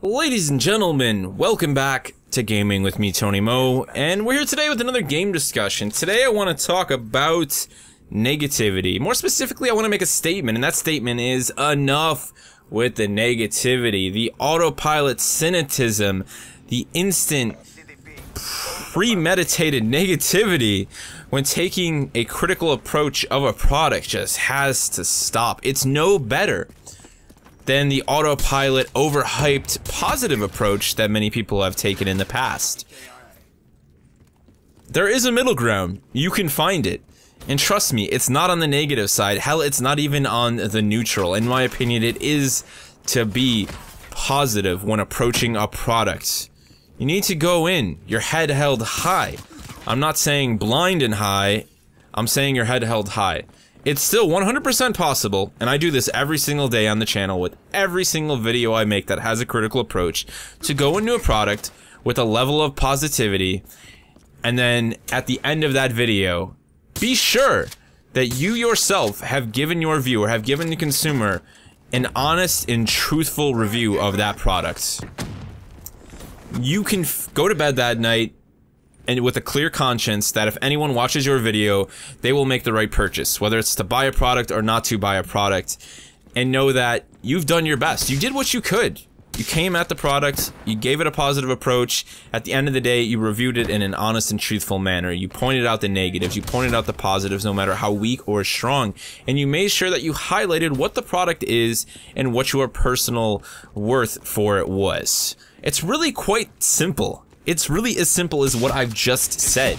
Ladies and gentlemen, welcome back to Gaming with me, Tony Mo, and we're here today with another game discussion. Today I want to talk about negativity. More specifically, I want to make a statement, and that statement is enough with the negativity, the autopilot cynicism, the instant premeditated negativity when taking a critical approach of a product just has to stop. It's no better than the autopilot, overhyped, positive approach that many people have taken in the past. There is a middle ground. You can find it. And trust me, it's not on the negative side. Hell, it's not even on the neutral. In my opinion, it is to be positive when approaching a product. You need to go in, your head held high. I'm not saying blind and high, I'm saying your head held high. It's still 100% possible, and I do this every single day on the channel with every single video I make that has a critical approach, to go into a product with a level of positivity, and then at the end of that video, be sure that you yourself have given your viewer, have given the consumer, an honest and truthful review of that product. You can go to bed that night and with a clear conscience that if anyone watches your video, they will make the right purchase, whether it's to buy a product or not to buy a product, and know that you've done your best. You did what you could. You came at the product, you gave it a positive approach. At the end of the day, you reviewed it in an honest and truthful manner. You pointed out the negatives, you pointed out the positives, no matter how weak or strong, and you made sure that you highlighted what the product is and what your personal worth for it was. It's really quite simple. It's really as simple as what I've just said.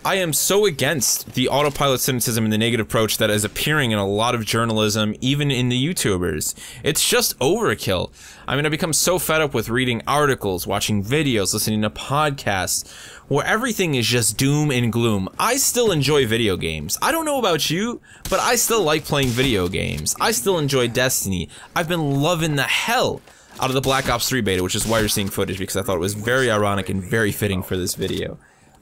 I am so against the autopilot cynicism and the negative approach that is appearing in a lot of journalism, even in the YouTubers. It's just overkill. I mean, I become so fed up with reading articles, watching videos, listening to podcasts, where everything is just doom and gloom. I still enjoy video games. I don't know about you, but I still like playing video games. I still enjoy Destiny. I've been loving the hell out of the Black Ops 3 beta, which is why you're seeing footage, because I thought it was very ironic and very fitting for this video.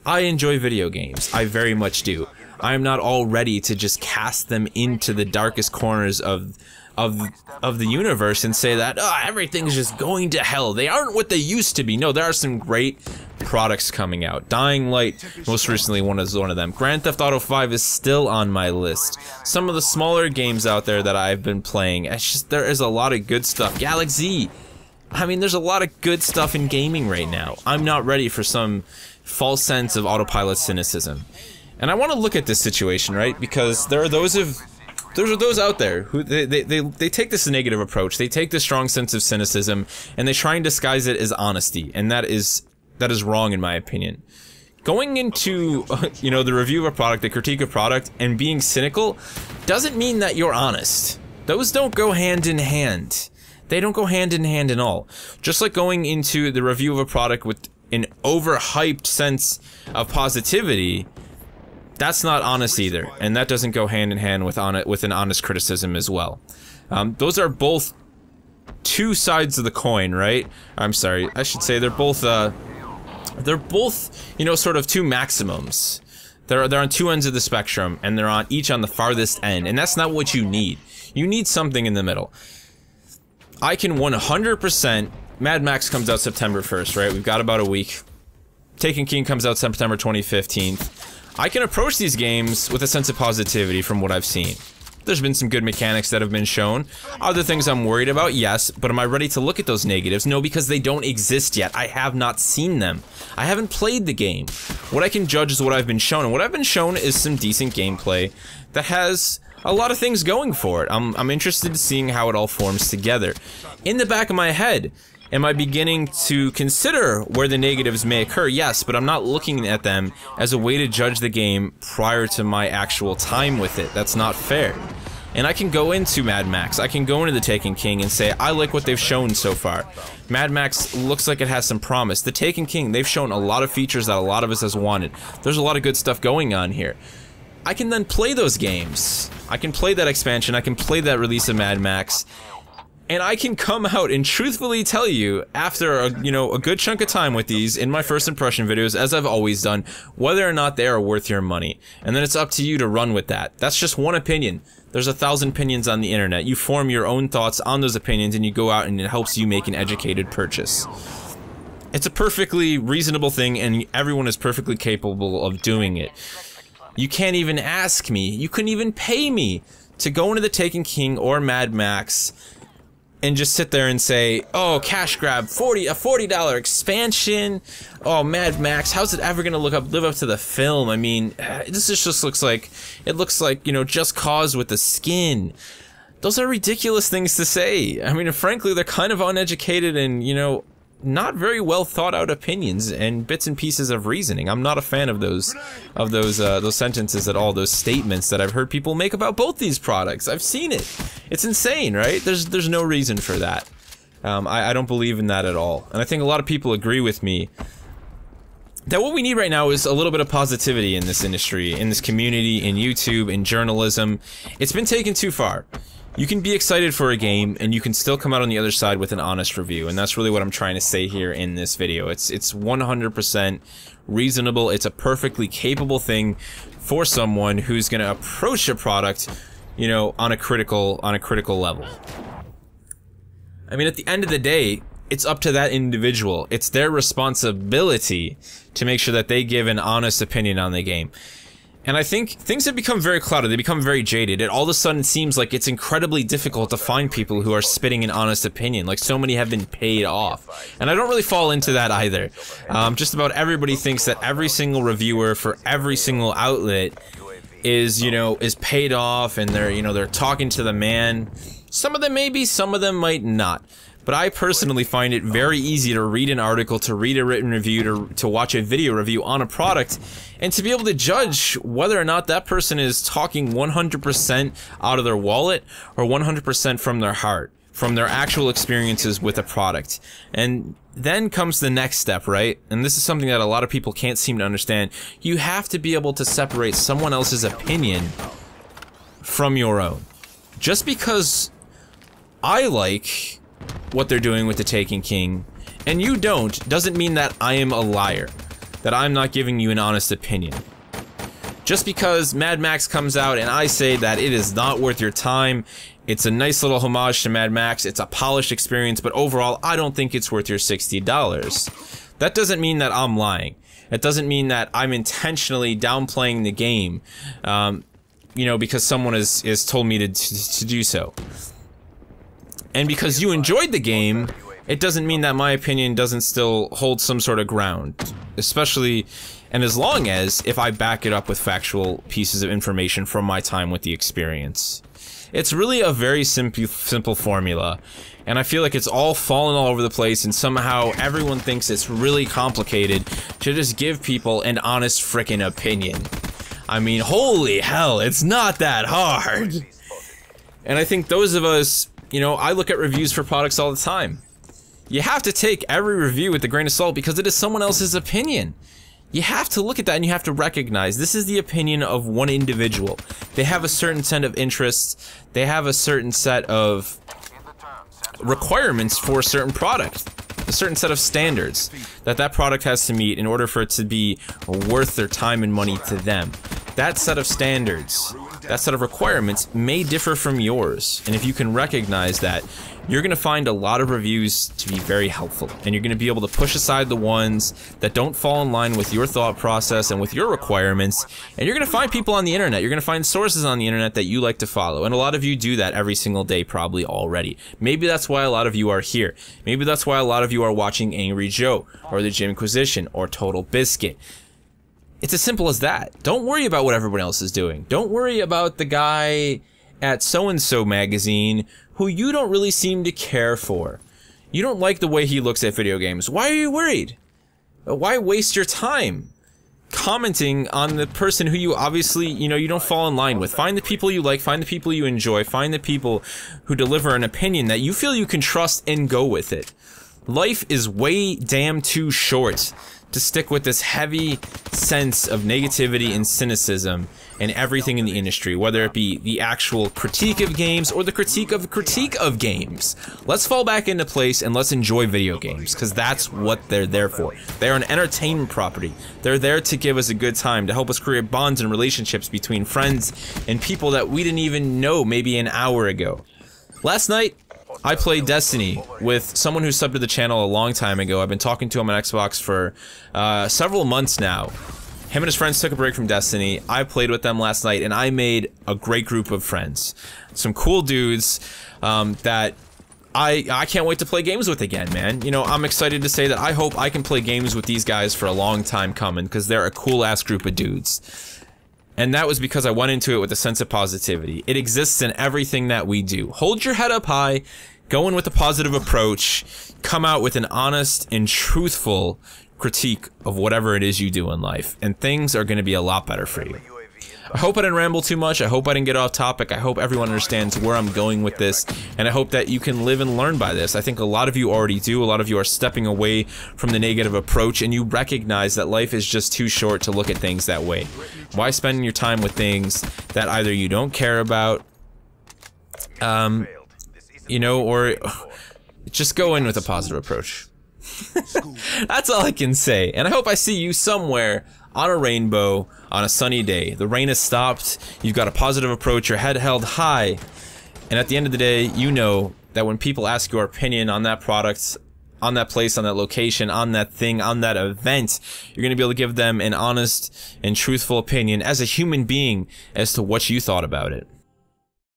I enjoy video games. I very much do. I am not all ready to just cast them into the darkest corners of the universe and say that, oh, everything's just going to hell. They aren't what they used to be. No, there are some great products coming out. Dying Light, most recently, was one of them. Grand Theft Auto 5 is still on my list. Some of the smaller games out there that I've been playing, it's just, there is a lot of good stuff. Galaxy. I mean, there's a lot of good stuff in gaming right now. I'm not ready for some false sense of autopilot cynicism. And I want to look at this situation, right? Because there are those out there who they take this negative approach. They take this strong sense of cynicism and they try and disguise it as honesty, and that is wrong in my opinion. Going into you know, the review of a product, the critique of a product, and being cynical doesn't mean that you're honest. Those don't go hand in hand. They don't go hand in hand at all. Just like going into the review of a product with an overhyped sense of positivity, that's not honest either, and that doesn't go hand in hand with an honest criticism as well. Those are both two sides of the coin, right? I'm sorry, I should say they're both, you know, sort of two maximums. They're on two ends of the spectrum, and they're each on the farthest end, and that's not what you need. You need something in the middle. I can 100%. Mad Max comes out September 1st, right? We've got about a week. Taken King comes out September 25th. I can approach these games with a sense of positivity from what I've seen. There's been some good mechanics that have been shown. Other things I'm worried about? Yes. But am I ready to look at those negatives? No, because they don't exist yet. I have not seen them. I haven't played the game. What I can judge is what I've been shown. And what I've been shown is some decent gameplay that has a lot of things going for it. I'm interested in seeing how it all forms together. In the back of my head, am I beginning to consider where the negatives may occur? Yes, but I'm not looking at them as a way to judge the game prior to my actual time with it. That's not fair. And I can go into Mad Max, I can go into The Taken King and say, I like what they've shown so far. Mad Max looks like it has some promise. The Taken King, they've shown a lot of features that a lot of us has wanted. There's a lot of good stuff going on here. I can then play those games. I can play that expansion, I can play that release of Mad Max, and I can come out and truthfully tell you, after a good chunk of time with these, in my first impression videos, as I've always done, whether or not they are worth your money. And then it's up to you to run with that. That's just one opinion. There's 1,000 opinions on the internet. You form your own thoughts on those opinions and you go out and it helps you make an educated purchase. It's a perfectly reasonable thing and everyone is perfectly capable of doing it. You can't even ask me, you couldn't even pay me to go into the Taken King or Mad Max and just sit there and say, oh, cash grab, a $40 expansion, oh, Mad Max, how's it ever gonna live up to the film? I mean, this just looks like, you know, Just Cause with the skin. Those are ridiculous things to say. I mean, frankly, they're kind of uneducated and, you know, not very well thought out opinions and bits and pieces of reasoning. I'm not a fan of those sentences at all, those statements that I've heard people make about both these products. I've seen it. It's insane, right? There's no reason for that. I don't believe in that at all. And I think a lot of people agree with me that what we need right now is a little bit of positivity in this industry, in this community, in YouTube, in journalism. It's been taken too far. You can be excited for a game, and you can still come out on the other side with an honest review, and that's really what I'm trying to say here in this video. It's 100% reasonable. It's a perfectly capable thing for someone who's going to approach a product, you know, on a critical level. I mean, at the end of the day, it's up to that individual. It's their responsibility to make sure that they give an honest opinion on the game. And I think things have become very clouded, they become very jaded. It all of a sudden seems like it's incredibly difficult to find people who are spitting an honest opinion, like so many have been paid off. And I don't really fall into that either. Just about everybody thinks that every single reviewer for every single outlet is, you know, is paid off and they're, you know, they're talking to the man. Some of them maybe, some of them might not. But I personally find it very easy to read an article, to read a written review, to watch a video review on a product, and to be able to judge whether or not that person is talking 100% out of their wallet or 100% from their heart, from their actual experiences with a product. And then comes the next step, right? And this is something that a lot of people can't seem to understand. You have to be able to separate someone else's opinion from your own. Just because I like what they're doing with the Taken King, and you don't, doesn't mean that I am a liar, that I'm not giving you an honest opinion. Just because Mad Max comes out and I say that it is not worth your time, it's a nice little homage to Mad Max, it's a polished experience, but overall I don't think it's worth your $60. That doesn't mean that I'm lying. It doesn't mean that I'm intentionally downplaying the game, you know, because someone has told me to do so. And because you enjoyed the game, it doesn't mean that my opinion doesn't still hold some sort of ground. Especially, and as long as, if I back it up with factual pieces of information from my time with the experience. It's really a very simple formula. And I feel like it's all fallen all over the place and somehow everyone thinks it's really complicated to just give people an honest frickin' opinion. I mean, holy hell, it's not that hard! And I think those of us, you know, I look at reviews for products all the time. You have to take every review with a grain of salt because it is someone else's opinion. You have to look at that and you have to recognize this is the opinion of one individual. They have a certain set of interests. They have a certain set of requirements for a certain product. A certain set of standards that product has to meet in order for it to be worth their time and money to them. That set of standards, that set of requirements may differ from yours, and if you can recognize that, you're going to find a lot of reviews to be very helpful, and you're going to be able to push aside the ones that don't fall in line with your thought process and with your requirements, and you're going to find people on the internet, you're going to find sources on the internet that you like to follow, and a lot of you do that every single day probably already. Maybe that's why a lot of you are here. Maybe that's why a lot of you are watching Angry Joe, or the Jimquisition, or Total Biscuit. It's as simple as that. Don't worry about what everyone else is doing. Don't worry about the guy at so-and-so magazine who you don't really seem to care for. You don't like the way he looks at video games. Why are you worried? Why waste your time commenting on the person who you obviously, you know, you don't fall in line with? Find the people you like, find the people you enjoy, find the people who deliver an opinion that you feel you can trust and go with it. Life is way damn too short to stick with this heavy sense of negativity and cynicism and everything in the industry, whether it be the actual critique of games or the critique of games. Let's fall back into place and let's enjoy video games, because that's what they're there for. They're an entertainment property. They're there to give us a good time, to help us create bonds and relationships between friends and people that we didn't even know maybe an hour ago. Last night, I played Destiny with someone who subbed to the channel a long time ago. I've been talking to him on Xbox for several months now. Him and his friends took a break from Destiny. I played with them last night, and I made a great group of friends. Some cool dudes that I can't wait to play games with again, man. You know, I'm excited to say that I hope I can play games with these guys for a long time coming, because they're a cool-ass group of dudes. And that was because I went into it with a sense of positivity. It exists in everything that we do. Hold your head up high, go in with a positive approach, come out with an honest and truthful critique of whatever it is you do in life, and things are going to be a lot better for you. I hope I didn't ramble too much. I hope I didn't get off topic. I hope everyone understands where I'm going with this, and I hope that you can live and learn by this. I think a lot of you already do. A lot of you are stepping away from the negative approach, and you recognize that life is just too short to look at things that way. Why spend your time with things that either you don't care about, you know, or just go in with a positive approach. That's all I can say, and I hope I see you somewhere on a rainbow on a sunny day. The rain has stopped, you've got a positive approach, your head held high, and at the end of the day, you know that when people ask your opinion on that product, on that place, on that location, on that thing, on that event, you're going to be able to give them an honest and truthful opinion as a human being as to what you thought about it.